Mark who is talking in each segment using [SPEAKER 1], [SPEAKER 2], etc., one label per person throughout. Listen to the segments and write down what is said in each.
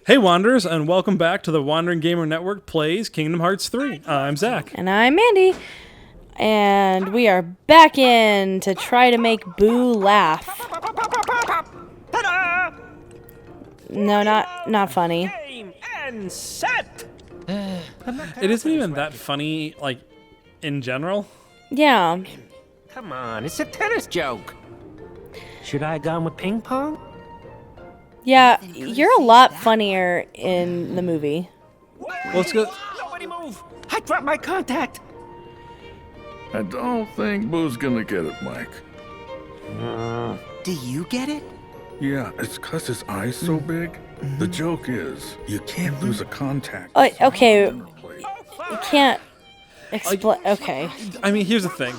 [SPEAKER 1] Hey Wanderers, and welcome back to the Wandering Gamer Network Plays Kingdom Hearts 3. I'm Zack.
[SPEAKER 2] And I'm Mandi. And we are back in to try to make Boo laugh. No, not funny.
[SPEAKER 3] Game and set.
[SPEAKER 1] It isn't even that funny, like, in general.
[SPEAKER 2] Yeah.
[SPEAKER 3] Come on, it's a tennis joke. Should I have gone with ping pong?
[SPEAKER 2] Yeah, you're a lot funnier in the movie.
[SPEAKER 1] Let's go.
[SPEAKER 3] Nobody move! I dropped my contact.
[SPEAKER 4] I don't think Boo's gonna get it, Mike.
[SPEAKER 5] Do you get it?
[SPEAKER 4] Yeah, it's 'cause his eye's so big. The joke is, you can't lose a contact.
[SPEAKER 2] Okay, you can't explain. Okay.
[SPEAKER 1] I mean, here's the thing.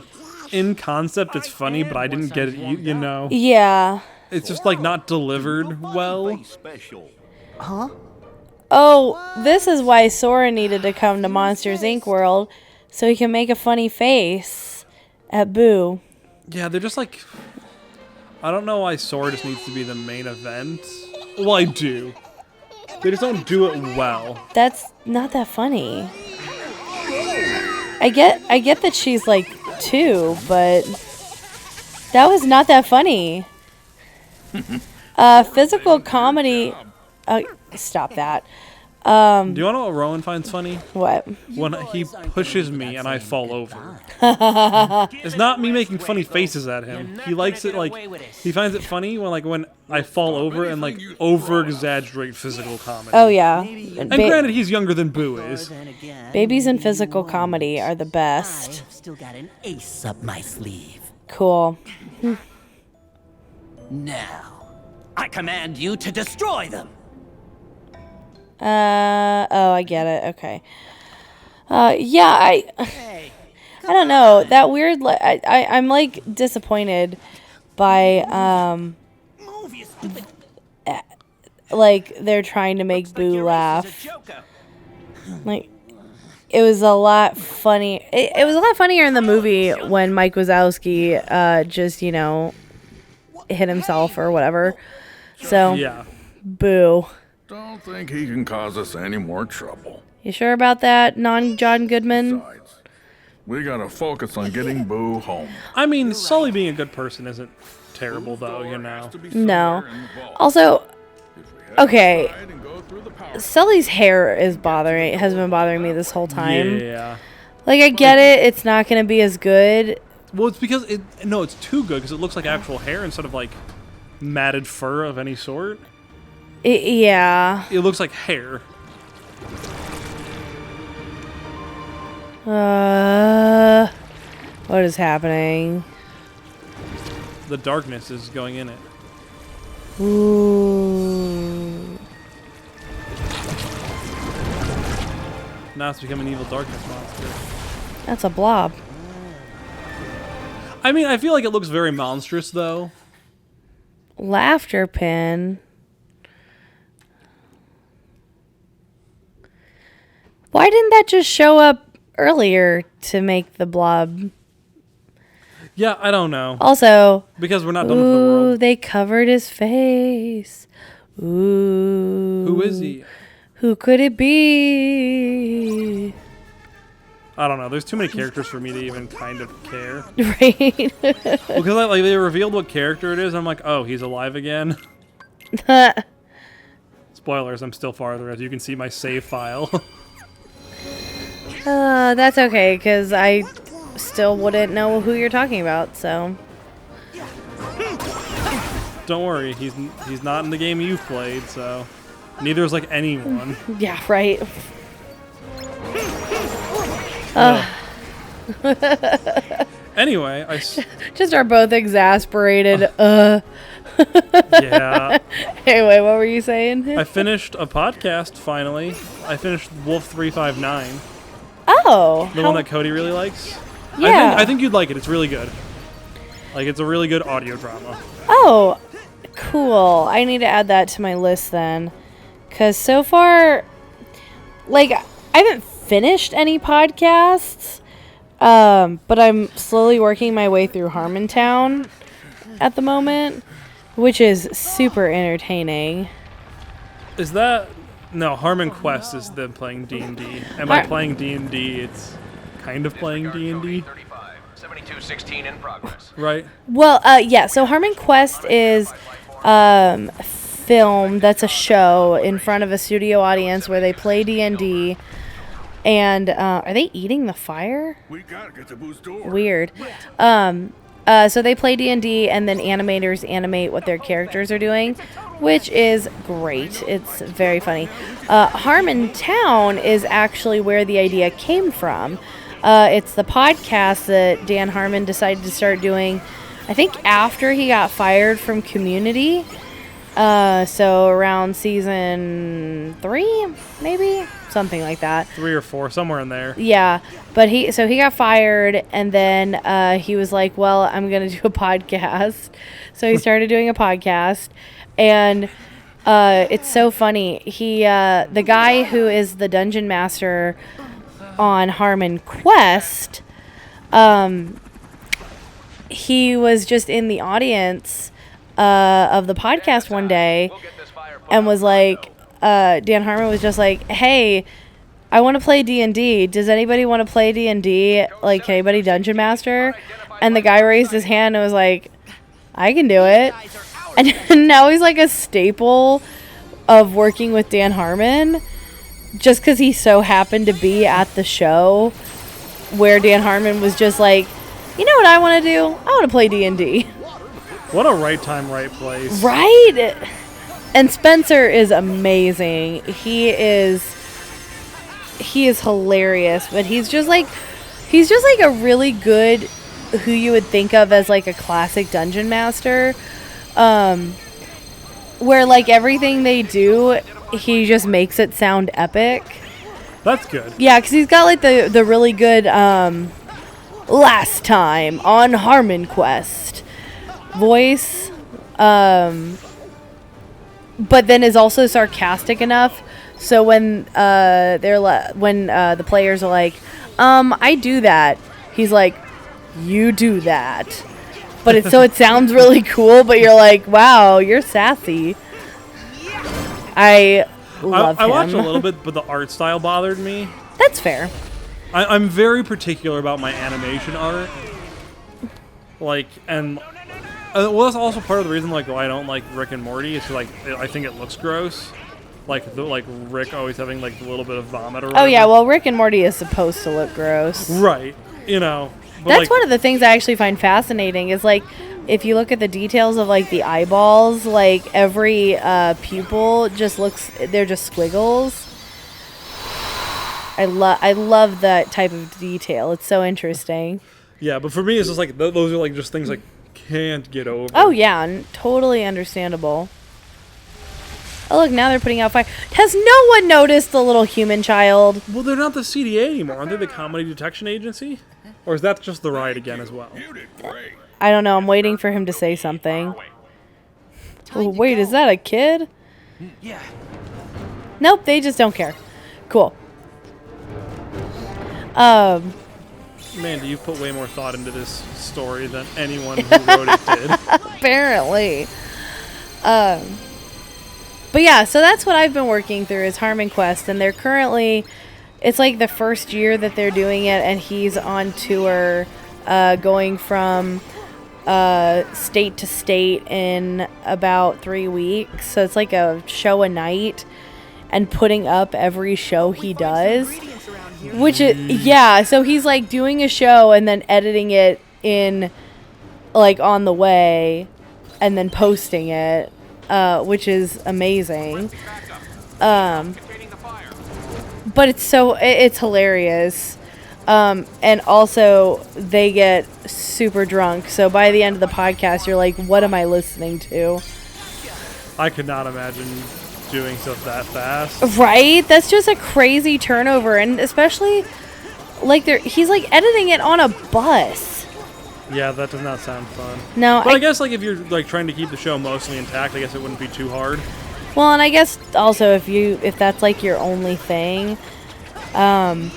[SPEAKER 1] In concept, it's funny, but I didn't get it, you know?
[SPEAKER 2] Yeah.
[SPEAKER 1] It's just, like, not delivered well.
[SPEAKER 5] Huh?
[SPEAKER 2] Oh, this is why Sora needed to come to Monsters, Inc. world, so he can make a funny face at Boo.
[SPEAKER 1] Yeah, they're just, like... I don't know why Sora just needs to be the main event. Well, I do. They just don't do it well.
[SPEAKER 2] That's not that funny. I get that she's like 2, but that was not that funny. Physical comedy. Stop that.
[SPEAKER 1] Do you want to know what Rowan finds funny?
[SPEAKER 2] What?
[SPEAKER 1] When he pushes me and I fall over. It's not me making funny faces at him. He likes it, like, he finds it funny when I fall over and, like, over-exaggerate physical comedy.
[SPEAKER 2] Oh yeah.
[SPEAKER 1] And granted, he's younger than Boo is.
[SPEAKER 2] Babies in physical comedy are the best.
[SPEAKER 5] I've still got an ace up my sleeve.
[SPEAKER 2] Cool.
[SPEAKER 5] Now, I command you to destroy them.
[SPEAKER 2] Oh, I get it. Okay. Yeah, I don't know. That weird, I'm like disappointed by, like they're trying to make Boo laugh. Like, it was a lot funny. It was a lot funnier in the movie when Mike Wazowski, just, you know, hit himself or whatever. So,
[SPEAKER 1] Yeah.
[SPEAKER 2] Boo.
[SPEAKER 4] Don't think he can cause us any more trouble.
[SPEAKER 2] You sure about that, non-John Goodman?
[SPEAKER 4] Besides, we gotta focus on getting Boo home.
[SPEAKER 1] I mean, Sully being a good person isn't terrible, though, you know.
[SPEAKER 2] No. Also, okay, Sully's hair has been bothering me this whole time.
[SPEAKER 1] Yeah.
[SPEAKER 2] Like, I get it, it's not going to be as good.
[SPEAKER 1] Well, it's because it's too good because it looks like actual hair instead of, like, matted fur of any sort.
[SPEAKER 2] Yeah.
[SPEAKER 1] It looks like hair.
[SPEAKER 2] What is happening?
[SPEAKER 1] The darkness is going in it.
[SPEAKER 2] Ooh.
[SPEAKER 1] Now it's become an evil darkness monster.
[SPEAKER 2] That's a blob.
[SPEAKER 1] I mean, I feel like it looks very monstrous, though.
[SPEAKER 2] Laughter pin. Why didn't that just show up earlier to make the blob?
[SPEAKER 1] Yeah, I don't know.
[SPEAKER 2] Also,
[SPEAKER 1] Because we're not done with the world.
[SPEAKER 2] they covered his face. Ooh.
[SPEAKER 1] Who is he?
[SPEAKER 2] Who could it be?
[SPEAKER 1] I don't know. There's too many characters for me to even kind of care.
[SPEAKER 2] Right?
[SPEAKER 1] Well, because like, they revealed what character it is, I'm like, oh, he's alive again. Spoilers, I'm still farther, as you can see my save file.
[SPEAKER 2] That's okay, because I still wouldn't know who you're talking about, so.
[SPEAKER 1] Don't worry, he's not in the game you've played, so neither is like anyone.
[SPEAKER 2] Yeah, right.
[SPEAKER 1] Anyway,
[SPEAKER 2] Just are both exasperated.
[SPEAKER 1] yeah,
[SPEAKER 2] Anyway, what were you saying?
[SPEAKER 1] I finished a podcast finally. I finished Wolf 359,
[SPEAKER 2] Oh.
[SPEAKER 1] the one that Cody really likes.
[SPEAKER 2] Yeah.
[SPEAKER 1] I think you'd like it. It's really good. Like, it's a really good audio drama.
[SPEAKER 2] Oh, cool. I need to add that to my list then. Because so far, like, I haven't finished any podcasts, but I'm slowly working my way through Harmontown at the moment, which is super entertaining.
[SPEAKER 1] Is that No, Harmon Quest is them playing D&D. And by playing D&D, it's kind of playing D&D.
[SPEAKER 6] 7216 in progress.
[SPEAKER 1] Right?
[SPEAKER 2] Well, yeah. So Harmon Quest is film that's a show in front of a studio audience where they play D&D. And are they eating the fire?
[SPEAKER 4] We gotta get to Boo's door.
[SPEAKER 2] Weird. So they play D&D, and then animators animate what their characters are doing, which is great. It's very funny. Harmon Town is actually where the idea came from. It's the podcast that Dan Harmon decided to start doing, I think, after he got fired from Community. So around season 3, maybe? Something like that.
[SPEAKER 1] 3 or 4, somewhere in there.
[SPEAKER 2] Yeah, but he got fired, and then he was like, well, I'm going to do a podcast. So he started doing a podcast, and it's so funny. The guy who is the dungeon master on Harmon Quest, he was just in the audience of the podcast one day and was like, Dan Harmon was just like, hey, I want to play D&D. Does anybody want to play D&D? Like, can anybody dungeon master? And the guy raised his hand and was like, I can do it. And now he's like a staple of working with Dan Harmon just because he so happened to be at the show where Dan Harmon was just like, you know what I want to do? I want to play D&D.
[SPEAKER 1] What a right time, right place.
[SPEAKER 2] Right? And Spencer is amazing. He is hilarious, but he's just like a really good, who you would think of as like a classic dungeon master, where like everything they do, he just makes it sound epic.
[SPEAKER 1] That's good.
[SPEAKER 2] Yeah, because he's got like the really good last time on Harmon Quest voice, but then is also sarcastic enough so when the players are like, I do that, he's like, you do that, but it sounds really cool, but you're like, wow, you're sassy. I love him.
[SPEAKER 1] I watched a little bit, but the art style bothered me.
[SPEAKER 2] That's fair.
[SPEAKER 1] I'm very particular about my animation art. Like, and well, that's also part of the reason like why I don't like Rick and Morty. It's like I think it looks gross. Like Rick always having like a little bit of vomit or whatever.
[SPEAKER 2] Oh yeah, well Rick and Morty is supposed to look gross.
[SPEAKER 1] Right. You know.
[SPEAKER 2] That's
[SPEAKER 1] like,
[SPEAKER 2] one of the things I actually find fascinating is like if you look at the details of like the eyeballs, like every pupil just looks, they're just squiggles. I love that type of detail. It's so interesting.
[SPEAKER 1] Yeah, but for me it's just like those are like just things like can't get over.
[SPEAKER 2] Oh yeah, totally understandable. Oh look, now they're putting out fire. Has no one noticed the little human child?
[SPEAKER 1] Well, they're not the CDA anymore. Aren't they the Comedy Detection Agency? Or is that just the ride again as well?
[SPEAKER 4] You did great.
[SPEAKER 2] I don't know. I'm waiting for him to say something. Oh, wait, is that a kid?
[SPEAKER 5] Yeah.
[SPEAKER 2] Nope, they just don't care. Cool.
[SPEAKER 1] Mandi, you've put way more thought into this story than anyone who wrote it did.
[SPEAKER 2] Apparently. But yeah, so that's what I've been working through is Harmon Quest, and they're currently, it's like the first year that they're doing it, and he's on tour, going from state to state in about 3 weeks. So it's like a show a night, and putting up every show he does. Which is, yeah, so he's like doing a show and then editing it in, like on the way, and then posting it, which is amazing. But it's hilarious. And also they get super drunk. So by the end of the podcast, you're like, what am I listening to?
[SPEAKER 1] I could not imagine doing stuff that fast.
[SPEAKER 2] Right? That's just a crazy turnover, and especially like he's like editing it on a bus.
[SPEAKER 1] Yeah, that does not sound fun.
[SPEAKER 2] No,
[SPEAKER 1] but I guess like if you're like trying to keep the show mostly intact, I guess it wouldn't be too hard.
[SPEAKER 2] Well, and I guess also if that's like your only thing, and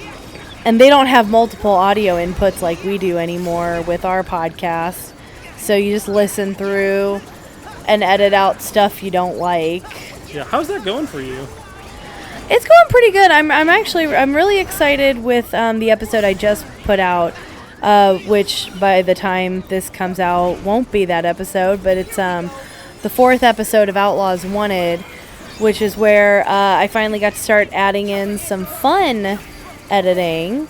[SPEAKER 2] they don't have multiple audio inputs like we do anymore with our podcast, so you just listen through and edit out stuff you don't like.
[SPEAKER 1] Yeah, how's that going for you?
[SPEAKER 2] It's going pretty good. I'm really excited with the episode I just put out, which by the time this comes out won't be that episode, but it's the 4th episode of Outlaws Wanted, which is where I finally got to start adding in some fun editing.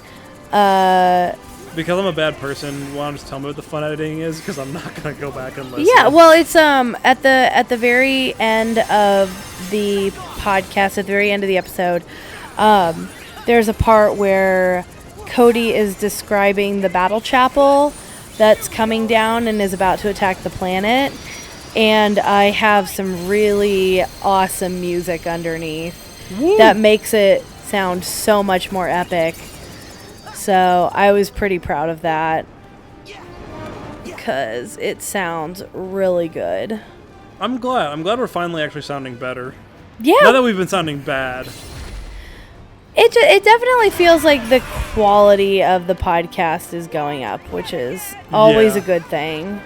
[SPEAKER 1] Because I'm a bad person, why don't you just tell me what the fun editing is? Because I'm not gonna go back and listen.
[SPEAKER 2] Yeah, well, it's at the very end of the podcast, at the very end of the episode, there's a part where Cody is describing the battle chapel that's coming down and is about to attack the planet, and I have some really awesome music underneath that makes it sound so much more epic. So I was pretty proud of that because it sounds really good.
[SPEAKER 1] I'm glad we're finally actually sounding better.
[SPEAKER 2] Yeah.
[SPEAKER 1] Not that we've been sounding bad.
[SPEAKER 2] It definitely feels like the quality of the podcast is going up, which is always a good thing.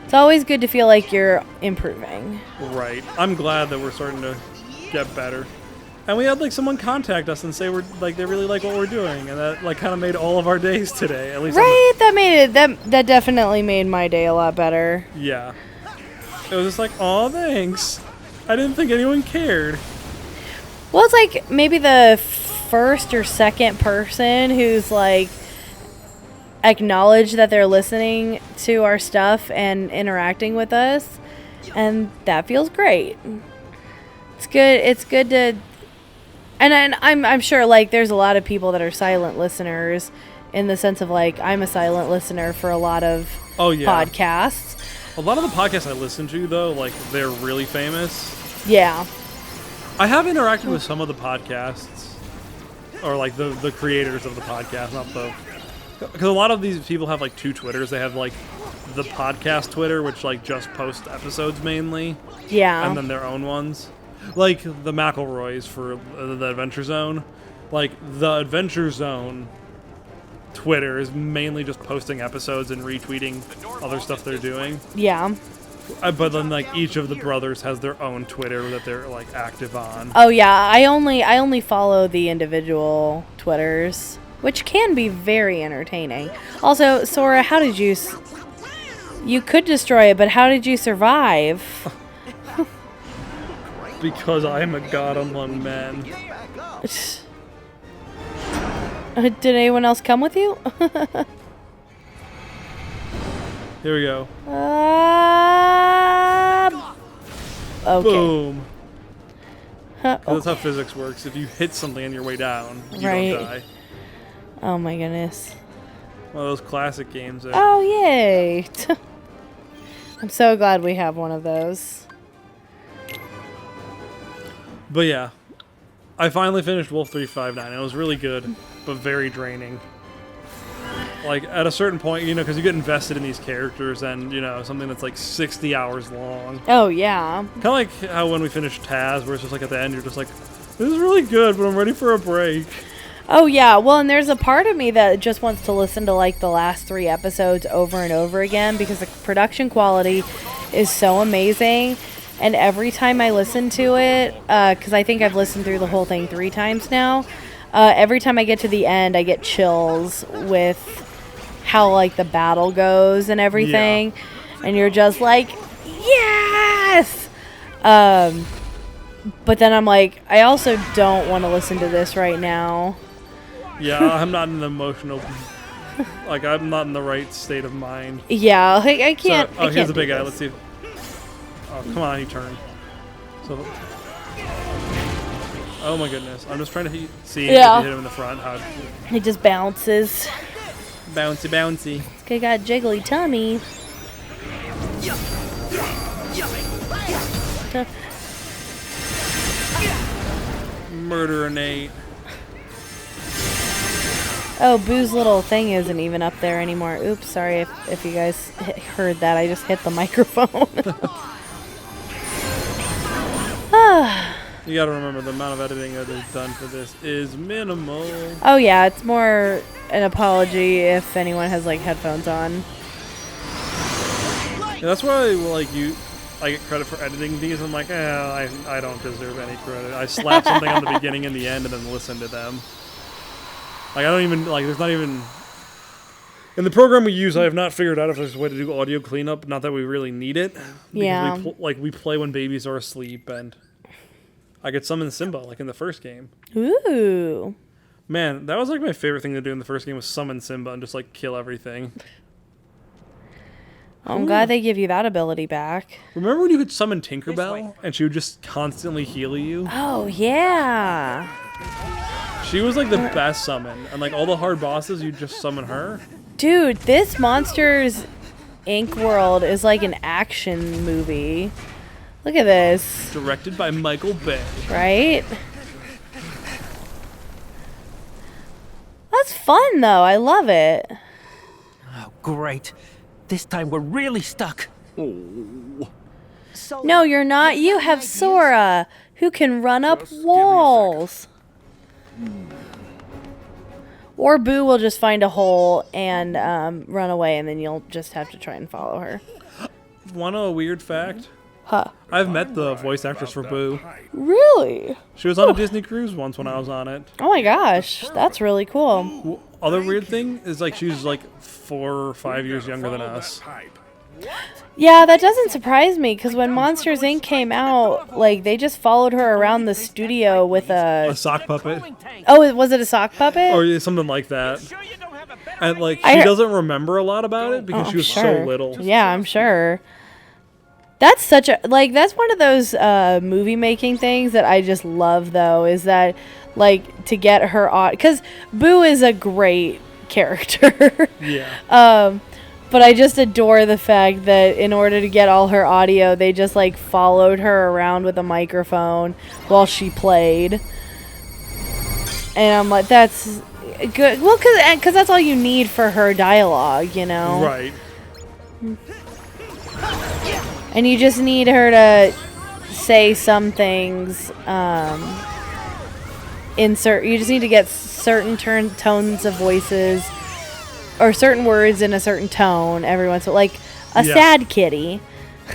[SPEAKER 2] It's always good to feel like you're improving.
[SPEAKER 1] Right. I'm glad that we're starting to get better. And we had like someone contact us and say we're like they really like what we're doing, and that like kind of made all of our days today. At least
[SPEAKER 2] right, that definitely made my day a lot better.
[SPEAKER 1] Yeah, it was just like, oh, thanks. I didn't think anyone cared.
[SPEAKER 2] Well, it's like maybe the first or second person who's like acknowledged that they're listening to our stuff and interacting with us, and that feels great. It's good. It's good to. And I'm sure, like, there's a lot of people that are silent listeners in the sense of, like, I'm a silent listener for a lot of podcasts.
[SPEAKER 1] A lot of the podcasts I listen to, though, like, they're really famous.
[SPEAKER 2] Yeah.
[SPEAKER 1] I have interacted with some of the podcasts, or, like, the creators of the podcast, not the... Because a lot of these people have, like, 2 Twitters. They have, like, the podcast Twitter, which, like, just posts episodes mainly.
[SPEAKER 2] Yeah.
[SPEAKER 1] And then their own ones. Like the McElroys for the Adventure Zone. Like, the Adventure Zone Twitter is mainly just posting episodes and retweeting other stuff they're doing.
[SPEAKER 2] Yeah.
[SPEAKER 1] But then, like, each of the brothers has their own Twitter that they're, like, active on.
[SPEAKER 2] Oh, yeah. I only follow the individual Twitters, which can be very entertaining. Also, Sora, how did you... You could destroy it, but how did you survive?
[SPEAKER 1] Because I am a god among men.
[SPEAKER 2] Did anyone else come with you?
[SPEAKER 1] Here we go.
[SPEAKER 2] Okay.
[SPEAKER 1] Boom.
[SPEAKER 2] Huh,
[SPEAKER 1] That's how physics works. If you hit something on your way down, you
[SPEAKER 2] Right.
[SPEAKER 1] don't die.
[SPEAKER 2] Oh my goodness.
[SPEAKER 1] One of those classic games.
[SPEAKER 2] Oh, yay. I'm so glad we have one of those.
[SPEAKER 1] But yeah, I finally finished Wolf 359. It was really good, but very draining. Like, at a certain point, you know, because you get invested in these characters and, you know, something that's like 60 hours long.
[SPEAKER 2] Oh, yeah.
[SPEAKER 1] Kind of like how when we finished Taz, where it's just like at the end, you're just like, this is really good, but I'm ready for a break.
[SPEAKER 2] Oh, yeah. Well, and there's a part of me that just wants to listen to, like, the last 3 episodes over and over again because the production quality is so amazing. And every time I listen to it, because I think I've listened through the whole thing 3 times now, every time I get to the end, I get chills with how, like, the battle goes and everything. Yeah. And you're just like, yes! But then I'm like, I also don't want to listen to this right now.
[SPEAKER 1] Yeah, I'm not in the emotional... Like, I'm not in the right state of mind.
[SPEAKER 2] Yeah, like, I can't...
[SPEAKER 1] So, here's the big guy. Let's see. Oh, come on, he turned. So, oh my goodness. I'm just trying to see if you hit him in the front. How
[SPEAKER 2] it just bounces.
[SPEAKER 1] Bouncy, bouncy.
[SPEAKER 2] This guy got jiggly tummy.
[SPEAKER 1] Murder Nate.
[SPEAKER 2] Oh, Boo's little thing isn't even up there anymore. Oops, sorry if you guys heard that. I just hit the microphone.
[SPEAKER 1] You gotta remember the amount of editing that is done for this is minimal.
[SPEAKER 2] Oh yeah, it's more an apology if anyone has like headphones on.
[SPEAKER 1] Yeah, that's why like I get credit for editing these. I'm like, I don't deserve any credit. I slap something on the beginning and the end and then listen to them. Like, I don't even, like, there's not even... In the program we use, I have not figured out if there's a way to do audio cleanup. Not that we really need it.
[SPEAKER 2] Yeah.
[SPEAKER 1] We play when babies are asleep, and I could summon Simba, like in the first game.
[SPEAKER 2] Ooh.
[SPEAKER 1] Man, that was like my favorite thing to do in the first game was summon Simba and just like kill everything.
[SPEAKER 2] I'm glad they give you that ability back.
[SPEAKER 1] Remember when you could summon Tinkerbell and she would just constantly heal you?
[SPEAKER 2] Oh, yeah.
[SPEAKER 1] She was like the best summon. And like all the hard bosses, you'd just summon her.
[SPEAKER 2] Dude, this Monsters Inc. world is like an action movie. Look at this.
[SPEAKER 1] Directed by Michael Bay.
[SPEAKER 2] Right? That's fun, though. I love it.
[SPEAKER 3] Oh, great. This time we're really stuck.
[SPEAKER 2] No, you're not. You have Sora, who can run up walls. Or Boo will just find a hole and run away, and then you'll just have to try and follow her.
[SPEAKER 1] Want a weird fact?
[SPEAKER 2] Huh.
[SPEAKER 1] I've met the voice actress for Boo.
[SPEAKER 2] Really?
[SPEAKER 1] She was on a Disney cruise once when I was on it.
[SPEAKER 2] Oh my gosh, that's really cool.
[SPEAKER 1] Other weird thing is like she's like 4 or 5 years younger than us.
[SPEAKER 2] Yeah, that doesn't surprise me, because when Monsters Inc. came out, like, they just followed her around the studio with
[SPEAKER 1] A sock puppet.
[SPEAKER 2] Oh, was it a sock puppet?
[SPEAKER 1] Or something like that. And like she doesn't remember a lot about it because she was so little.
[SPEAKER 2] Yeah, I'm sure. That's such a, like, that's one of those movie making things that I just love, though, is that, like, to get her on, because Boo is a great character.
[SPEAKER 1] Yeah.
[SPEAKER 2] But I just adore the fact that in order to get all her audio, they just, like, followed her around with a microphone while she played. And I'm like, that's good. Well, because that's all you need for her dialogue, you know?
[SPEAKER 1] Right.
[SPEAKER 2] And you just need her to say some things, you just need to get certain tones of voices or certain words in a certain tone every once in a while, like a sad kitty.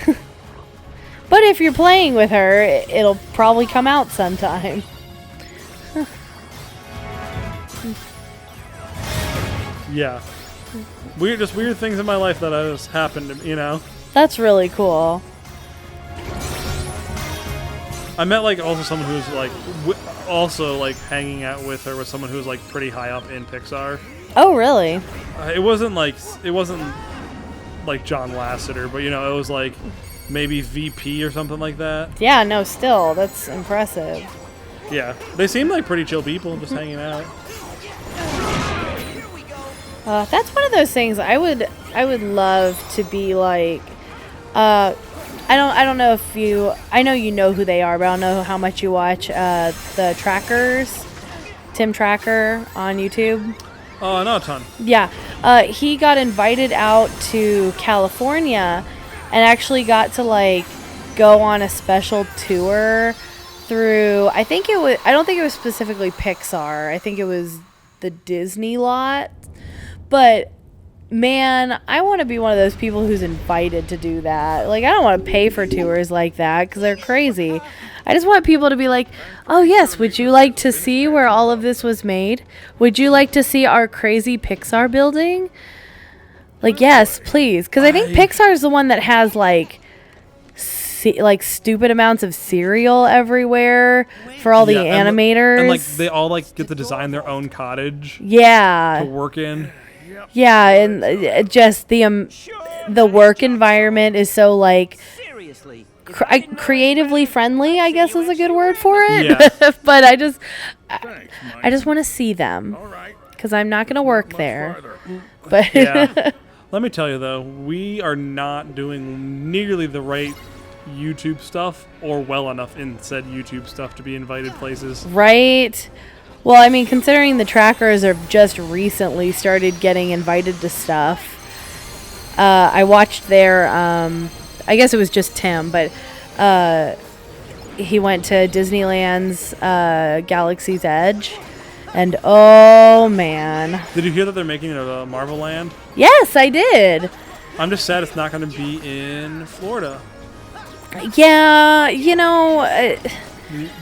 [SPEAKER 2] But if you're playing with her, it'll probably come out sometime.
[SPEAKER 1] Yeah. Just weird things in my life that has happened, you know?
[SPEAKER 2] That's really cool.
[SPEAKER 1] I met like also someone who's like also like hanging out with her was someone who was like pretty high up in Pixar.
[SPEAKER 2] Oh, really?
[SPEAKER 1] It wasn't like John Lasseter, but you know, it was like maybe VP or something like that.
[SPEAKER 2] Yeah, no, still, that's impressive.
[SPEAKER 1] Yeah, they seem like pretty chill people, just hanging out.
[SPEAKER 2] That's one of those things I would love to be like. I don't know if I know you know who they are, but I don't know how much you watch the Trackers, Tim Tracker on YouTube.
[SPEAKER 1] Oh, not a ton.
[SPEAKER 2] Yeah, he got invited out to California, and actually got to like go on a special tour through. I don't think it was specifically Pixar. I think it was the Disney lot. But man, I want to be one of those people who's invited to do that. Like, I don't want to pay for tours like that because they're crazy. I just want people to be like, oh yes, would you like to see where all of this was made? Would you like to see our crazy Pixar building? Like, yes, please. Because I think Pixar is the one that has like stupid amounts of cereal everywhere for all the animators.
[SPEAKER 1] And like they all like get to design their own cottage.
[SPEAKER 2] Yeah.
[SPEAKER 1] To work in.
[SPEAKER 2] Yeah, and just the work environment is so like creatively friendly, I guess is a good word for it.
[SPEAKER 1] Yeah.
[SPEAKER 2] But I just want to see them because I'm not going to work there. But
[SPEAKER 1] yeah. Let me tell you though, we are not doing nearly the right YouTube stuff or well enough in said YouTube stuff to be invited places.
[SPEAKER 2] Right. Well, I mean, considering the Trackers have just recently started getting invited to stuff, I watched their, I guess it was just Tim, but he went to Disneyland's Galaxy's Edge, and oh man.
[SPEAKER 1] Did you hear that they're making it a Marvel Land?
[SPEAKER 2] Yes, I did.
[SPEAKER 1] I'm just sad it's not going to be in Florida.
[SPEAKER 2] Yeah, you know,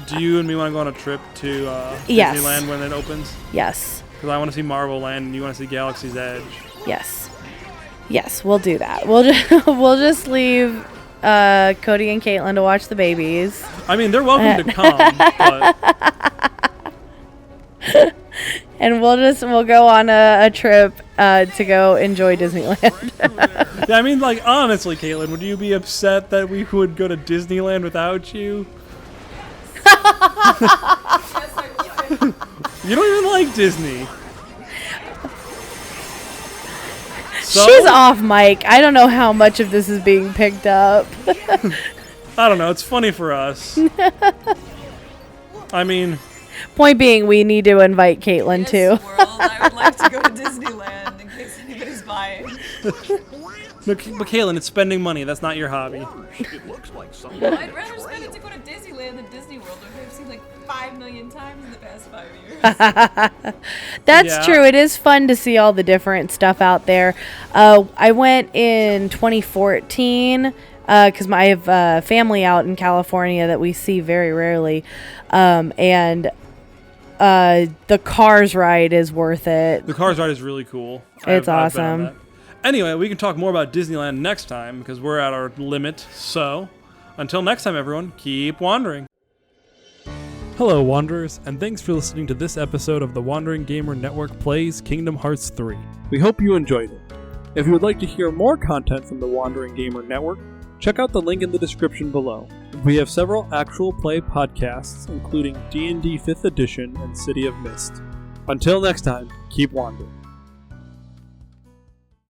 [SPEAKER 1] Do you and me want to go on a trip to
[SPEAKER 2] Yes.
[SPEAKER 1] Disneyland when it opens?
[SPEAKER 2] yes.
[SPEAKER 1] Because I want to see Marvel Land and you want to see Galaxy's Edge.
[SPEAKER 2] Yes. Yes, we'll do that. We'll we'll just leave Cody and Caitlin to watch the babies.
[SPEAKER 1] I mean, they're welcome to come, but
[SPEAKER 2] And we'll go on a trip to go enjoy Disneyland.
[SPEAKER 1] yeah, I mean, like, honestly, Caitlin, would you be upset that we would go to Disneyland without you? You don't even like Disney. So,
[SPEAKER 2] She's off mic. I don't know how much of this is being picked up.
[SPEAKER 1] I don't know. It's funny for us. I mean,
[SPEAKER 2] Point being, we need to invite Caitlin too.
[SPEAKER 7] World, I would like to go to Disneyland in case anybody's buying.
[SPEAKER 1] but Caitlin, it's spending money. That's not your hobby.
[SPEAKER 7] I'd rather spend it to go to Disneyland than Disney World, which I've seen like 5 million times in the past 5 years.
[SPEAKER 2] That's
[SPEAKER 1] Yeah.
[SPEAKER 2] true. It is fun to see all the different stuff out there. I went in 2014 because I have family out in California that we see very rarely. And the Cars ride is worth it.
[SPEAKER 1] The Cars ride is really cool.
[SPEAKER 2] It's
[SPEAKER 1] I've been on
[SPEAKER 2] awesome.
[SPEAKER 1] that. Anyway, we can talk more about Disneyland next time because we're at our limit. So, until next time, everyone, keep wandering. Hello, Wanderers, and thanks for listening to this episode of the Wandering Gamer Network Plays Kingdom Hearts 3. We hope you enjoyed it. If you would like to hear more content from the Wandering Gamer Network, check out the link in the description below. We have several actual play podcasts, including D&D 5th Edition and City of Mist. Until next time, keep wandering.